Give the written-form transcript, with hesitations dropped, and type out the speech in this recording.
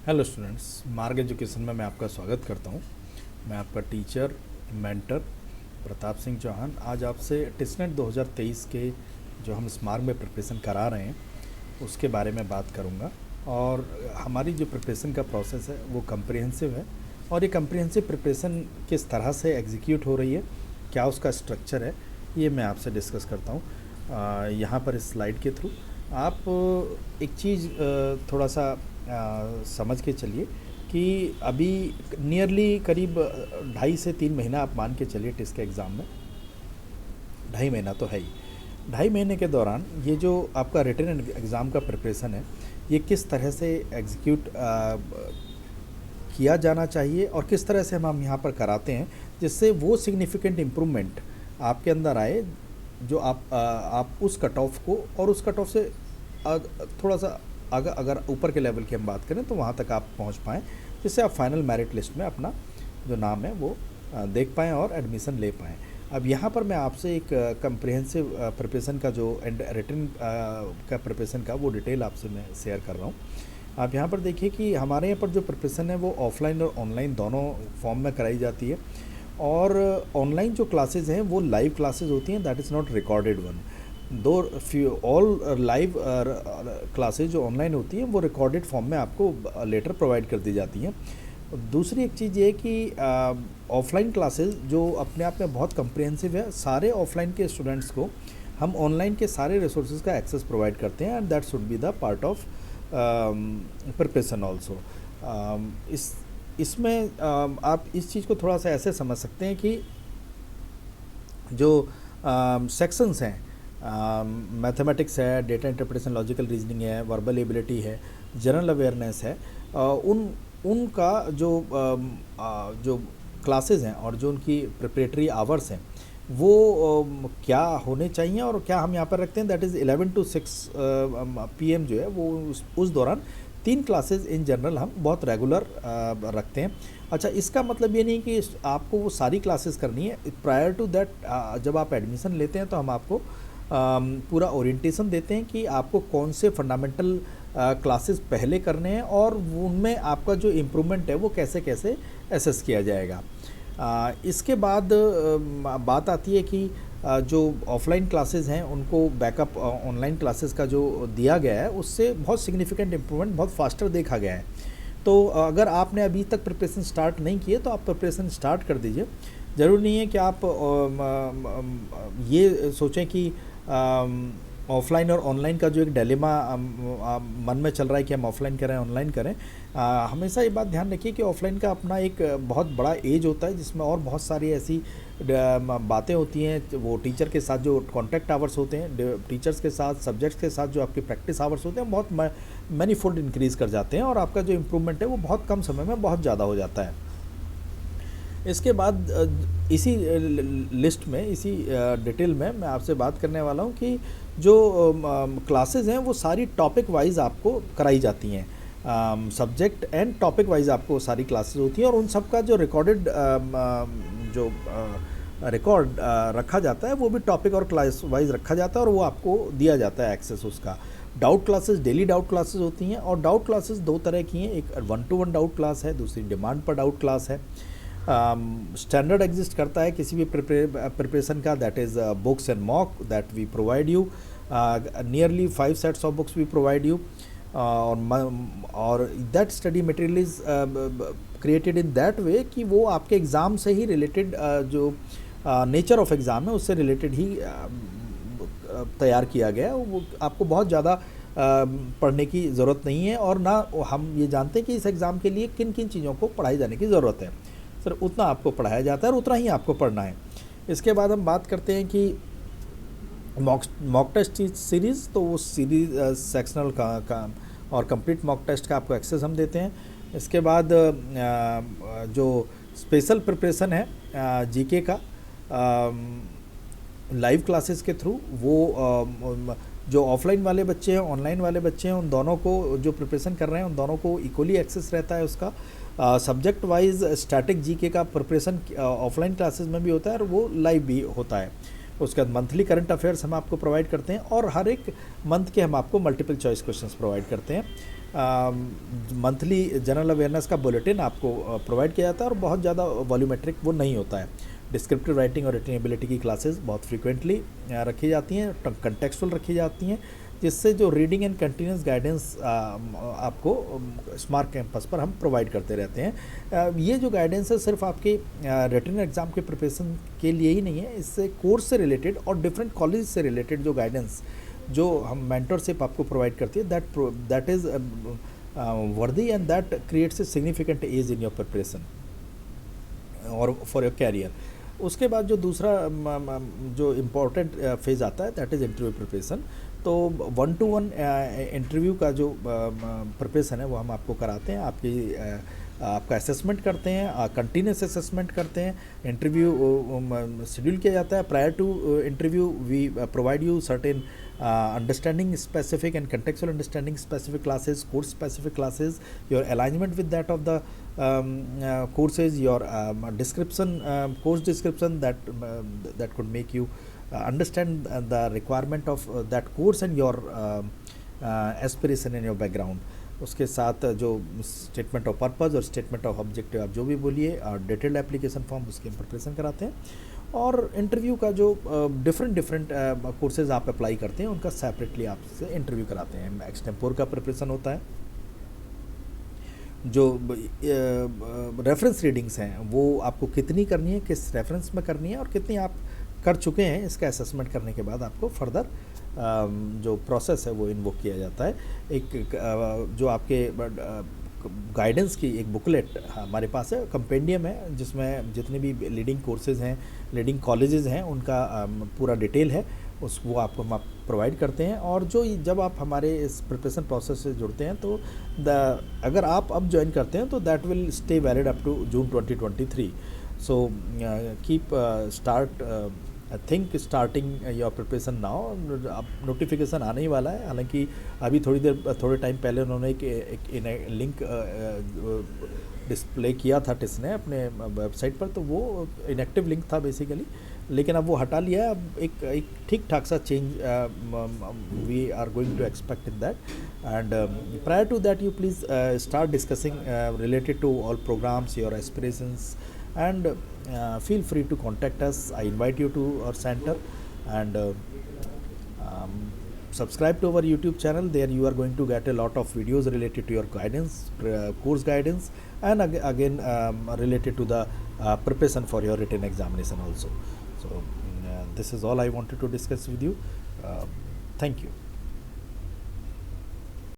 Hello students, मार्ग education में मैं आपका स्वागत करता हूं। मैं आपका टीचर मेंटर प्रताप सिंह चौहान आज आपसे टिस्नेट 2023 के जो हम स्मार्ट में प्रिपरेशन करा रहे हैं उसके बारे में बात करूंगा। और हमारी जो प्रिपरेशन का प्रोसेस है वो कम्प्रिहेंसिव है, और ये कम्प्रिहेंसिव प्रिपरेशन किस तरह से एग्जीक्यूट हो रही है, क्या उसका स्ट्रक्चर है, ये मैं आपसे डिस्कस करता हूँ यहाँ पर इस स्लाइड के थ्रू। आप एक चीज़ थोड़ा सा समझ के चलिए कि अभी नियरली करीब 2.5 से 3 महीना आप मान के चलिए टिस्ट के एग्ज़ाम में। 2.5 महीना तो है ही। 2.5 महीने के दौरान ये जो आपका रिटन एग्ज़ाम का प्रिपरेशन है ये किस तरह से एग्जीक्यूट किया जाना चाहिए और किस तरह से हम यहाँ पर कराते हैं जिससे वो सिग्निफिकेंट इम्प्रूवमेंट आपके अंदर आए जो आप उस कट ऑफ को और उस कट ऑफ से थोड़ा सा अगर ऊपर के लेवल की हम बात करें तो वहाँ तक आप पहुँच पाएँ, जिससे आप फाइनल मेरिट लिस्ट में अपना जो नाम है वो देख पाएँ और एडमिशन ले पाएँ। अब यहाँ पर मैं आपसे एक कम्प्रिहेंसिव प्रिपरेशन का जो एंड रिटन का प्रिपरेशन का वो डिटेल आपसे मैं शेयर कर रहा हूँ। आप यहाँ पर देखिए कि हमारे यहाँ पर जो प्रिपरेशन है वो ऑफलाइन और ऑनलाइन दोनों फॉर्म में कराई जाती है। और ऑनलाइन जो क्लासेस हैं वो लाइव क्लासेस होती हैं, that is not recorded one. All live classes जो ऑनलाइन होती हैं वो रिकॉर्डेड फॉर्म में आपको लेटर प्रोवाइड कर दी जाती हैं। दूसरी एक चीज़ ये कि ऑफलाइन क्लासेस जो अपने आप में बहुत कम्प्रिहेंसिव है, सारे ऑफलाइन के स्टूडेंट्स को हम ऑनलाइन के सारे रिसोर्सेज का एक्सेस प्रोवाइड करते हैं, and that should be the part of preparation also. इसमें आप इस चीज़ को थोड़ा सा ऐसे समझ सकते हैं कि जो सेक्शंस हैं, मैथमेटिक्स है, डेटा इंटरप्रिटेशन, लॉजिकल रीजनिंग है, वर्बल एबिलिटी है, जनरल अवेयरनेस है, उनका जो क्लासेस हैं और जो उनकी प्रिपरेटरी आवर्स हैं वो क्या होने चाहिए और क्या हम यहाँ पर रखते हैं, दैट इज़ 11 to 6 PM जो है वो उस दौरान 3 क्लासेस इन जनरल हम बहुत रेगुलर रखते हैं। अच्छा, इसका मतलब ये नहीं कि आपको वो सारी क्लासेस करनी है। प्रायर टू दैट जब आप एडमिशन लेते हैं तो हम आपको पूरा ओरिएंटेशन देते हैं कि आपको कौन से फंडामेंटल क्लासेस पहले करने हैं और उनमें आपका जो इम्प्रूवमेंट है वो कैसे कैसे एसेस किया जाएगा। इसके बाद बात आती है कि जो ऑफलाइन क्लासेस हैं उनको बैकअप ऑनलाइन क्लासेस का जो दिया गया है उससे बहुत सिग्निफिकेंट इम्प्रूवमेंट बहुत फास्टर देखा गया है। तो अगर आपने अभी तक प्रिपरेशन स्टार्ट नहीं किए तो आप प्रिपरेशन स्टार्ट कर दीजिए। ज़रूरी नहीं है कि आप ये सोचें कि ऑफ़लाइन और ऑनलाइन का जो एक डिलेमा मन में चल रहा है कि हम ऑफ़लाइन करें ऑनलाइन करें। हमेशा ये बात ध्यान रखिए कि ऑफ़लाइन का अपना एक बहुत बड़ा एज होता है जिसमें और बहुत सारी ऐसी बातें होती हैं। वो टीचर के साथ जो कॉन्टैक्ट आवर्स होते हैं, टीचर्स के साथ, सब्जेक्ट्स के साथ जो आपके प्रैक्टिस आवर्स होते हैं बहुत मैनीफोल्ड इंक्रीज़ कर जाते हैं और आपका जो इम्प्रूवमेंट है वो बहुत कम समय में बहुत ज़्यादा हो जाता है। इसके बाद इसी लिस्ट में, इसी डिटेल में मैं आपसे बात करने वाला हूँ कि जो क्लासेस हैं वो सारी टॉपिक वाइज आपको कराई जाती हैं। सब्जेक्ट एंड टॉपिक वाइज आपको सारी क्लासेस होती हैं और उन सब का जो रिकॉर्डेड जो रिकॉर्ड रखा जाता है वो भी टॉपिक और क्लास वाइज रखा जाता है और वो आपको दिया जाता है एक्सेस उसका। Doubt classes, daily doubt classes होती हैं और डाउट क्लासेस 2 तरह की हैं, एक 1-to-1 डाउट क्लास है, दूसरी डिमांड पर डाउट क्लास है। स्टैंडर्ड एग्जिस्ट करता है किसी भी प्रिपरेशन का, that is books and mock that we provide you, nearly 5 sets of books we provide you, और that study material is created in that way कि वो आपके एग्ज़ाम से ही रिलेटेड जो नेचर ऑफ एग्ज़ाम है उससे रिलेटेड ही तैयार किया गया है। वो आपको बहुत ज़्यादा पढ़ने की ज़रूरत नहीं है और ना हम ये जानते हैं कि इस एग्ज़ाम के लिए किन किन चीज़ों को पढ़ाई जाने की ज़रूरत है। सिर्फ उतना आपको पढ़ाया जाता है और उतना ही आपको पढ़ना है। इसके बाद हम बात करते हैं कि मॉक टेस्ट सीरीज़, तो वो सीरीज सेक्शनल का और कंप्लीट मॉक टेस्ट का आपको एक्सेस हम देते हैं। इसके बाद जो स्पेशल प्रिपरेशन है जीके का लाइव क्लासेस के थ्रू, वो जो ऑफलाइन वाले बच्चे हैं, ऑनलाइन वाले बच्चे हैं, उन दोनों को जो प्रिपरेशन कर रहे हैं उन दोनों को इक्वली एक्सेस रहता है उसका। सब्जेक्ट वाइज स्टैटिक जीके का प्रिपरेशन ऑफलाइन क्लासेस में भी होता है और वो लाइव भी होता है। उसके बाद मंथली करंट अफेयर्स हम आपको प्रोवाइड करते हैं और हर एक मंथ के हम आपको मल्टीपल चॉइस क्वेश्चंस प्रोवाइड करते हैं। मंथली जनरल अवेयरनेस का बुलेटिन आपको प्रोवाइड किया जाता है और बहुत ज़्यादा वॉल्यूमेट्रिक वो नहीं होता है। डिस्क्रिप्टिव राइटिंग और रिटन एबिलिटी की क्लासेस बहुत फ्रीक्वेंटली रखी जाती हैं, कंटेक्सुअल रखी जाती हैं, जिससे जो रीडिंग एंड कंटिन्यूस गाइडेंस आपको स्मार्ट कैंपस पर हम प्रोवाइड करते रहते हैं। ये जो गाइडेंस है सिर्फ आपके रिटन एग्ज़ाम के प्रिपरेशन के लिए ही नहीं है, इससे कोर्स से रिलेटेड और डिफरेंट कॉलेज से रिलेटेड जो गाइडेंस जो हम मेंटरशिप आपको प्रोवाइड करती है, that is worthy and that creates a significant edge in your preparation और फॉर योर कैरियर। उसके बाद जो दूसरा जो इम्पोर्टेंट फेज़ आता है दैट इज़ इंटरव्यू प्रिपरेशन। तो 1-to-1 इंटरव्यू का जो प्रिपरेशन है वो हम आपको कराते हैं, आपका असेसमेंट करते हैं, कंटिन्यूस असेसमेंट करते हैं, इंटरव्यू शेड्यूल किया जाता है। Prior to interview we provide you certain understanding specific and contextual understanding specific classes, course specific classes, your alignment with that of the courses, your description, course description that could make you understand the requirement of that course and your aspiration in your background. उसके साथ जो statement of purpose और statement of objective आप जो भी बोलिए और detailed application form उसकी हम प्रिपरेशन कराते हैं। और इंटरव्यू का जो डिफरेंट कोर्सेज आप अप्लाई करते हैं उनका सेपरेटली आपसे इंटरव्यू कराते हैं। एक्सटेम्पोर का प्रिपरेशन होता है, जो रेफरेंस रीडिंग्स हैं वो आपको कितनी करनी है, किस रेफरेंस में करनी है और कितनी आप कर चुके हैं, इसका असेसमेंट करने के बाद आपको फर्दर जो प्रोसेस है वो इन्वोक किया जाता है। एक जो आपके गाइडेंस की एक बुकलेट हमारे पास है, कंपेंडियम है, जिसमें जितने भी लीडिंग कोर्सेज़ हैं, लीडिंग कॉलेजेस हैं, उनका पूरा डिटेल है, वो आपको हम प्रोवाइड करते हैं। और जो जब आप हमारे इस प्रिपरेशन प्रोसेस से जुड़ते हैं तो अगर आप अब ज्वाइन करते हैं तो that will stay valid up to June 2023। So keep start I think starting your preparation now. अब नोटिफिकेशन आने ही वाला है, हालांकि अभी थोड़े टाइम पहले उन्होंने एक लिंक डिस्प्ले किया था टिस ने अपने वेबसाइट पर, तो वो इनएक्टिव लिंक था बेसिकली, लेकिन अब वो हटा लिया है। अब एक ठीक ठाक सा change we are going to expect in that. And prior to that you please start discussing related to all programs, your aspirations, and feel free to contact us. I invite you to our center and subscribe to our YouTube channel. There you are going to get a lot of videos related to your guidance, course guidance, and again related to the preparation for your written examination also. So this is all I wanted to discuss with you. Thank you.